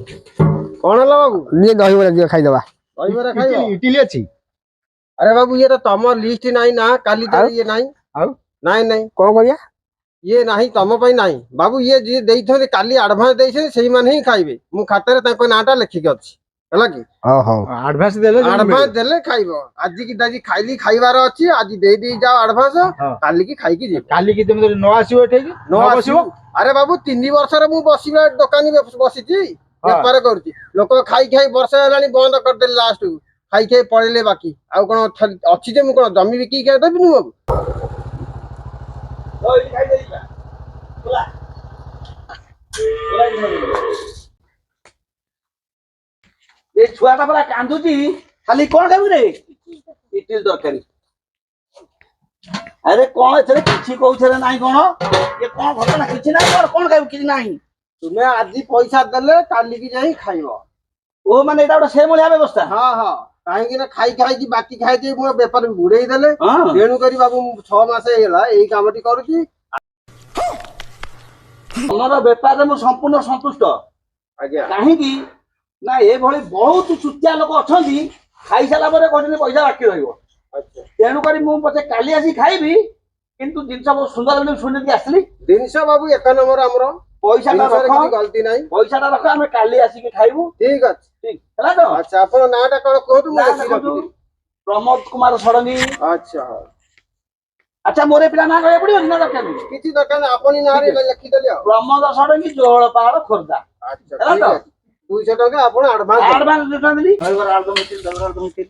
कौन है बाबू ये दही बड़ा दियो खाई दबा दही बरा खाइबो इटिली अछि अरे बाबू ये तो तम लिस्ट नहीं ना काली तो ये नहीं आउ नहीं नहीं कौन करिया ये नहीं तम पई नहीं बाबू ये जी देइथले काली एडवांस देइसे सेही माने ही खाइबे मु खातारे ताको नाटा लिखिक अछि हला की ओहो एडवांस देले एडवांस देले खाइबो आज की दाजी खाइली खाइबार अछि आज दे दी जाओ एडवांस काली की खाई की जे काली की तुम न आसीओ एठे की नो आसीबो अरे बाबू 3 वर्ष रे मु बसिबा दुकानी बसिची व्यापार करूची लोक खाई खाई वर्ष हेलानी बंद कर देले लास्ट खाई खाई पड़ेले बाकी आ कोन अछि जे मु कोन जमी बिकी के देबी नु बाबू ओइ खाई देइबा बोला ए छुआटा परा कांदुची खाली कोन खाबु रे इटिल तरकारी अरे कोन एथरे किछि कहउछरे नाही कोन ये कोन घटना किछि नाही कोन खाबु किछि नाही तुमे आज पैसा देले काली की जाई खाइबो ओ माने एटा ओटा सेमलिया व्यवस्था हां हां काहे कि ना खाई खाई की बाकी खाई के मो व्यापार बुड़ेई देले हां तेणु करी बाबू 6 मास हेला एई कामटी करूची हमर व्यापार रे मु संपूर्ण संतुष्ट आज्ञा काहे की ना ए भली बहुत सुत्या लोक अछंती खाई साला परे कोठने पैसा बाकी रहइबो अच्छा तेणु करी मु पछे काली आसी खाइबी किंतु जिनसा बहुत सुंदर बोली सुनि आसली दिनसा बाबू एक नंबर हमरो पैसा दिनसा रे रख किछि गलती नाही पैसा रख हम काली आसी के खाइबू ठीक अछि ठीक हला तो अच्छा अपन नाटा कोन कहतु मु ना लिखि देखु रखी प्रमोद कुमार षडंगी अच्छा अच्छा मोरे पिला ना कहए पड़ियो ना दरकार किछि दरकार नाही अपनी नारे लिखि देले प्रमोद षडंगी जोळ पाहाड़ खोर्धा अच्छा ठीक अछि 200 टका आपण एडवांस एडवांस देता दिली होय बर आलदम मिटिल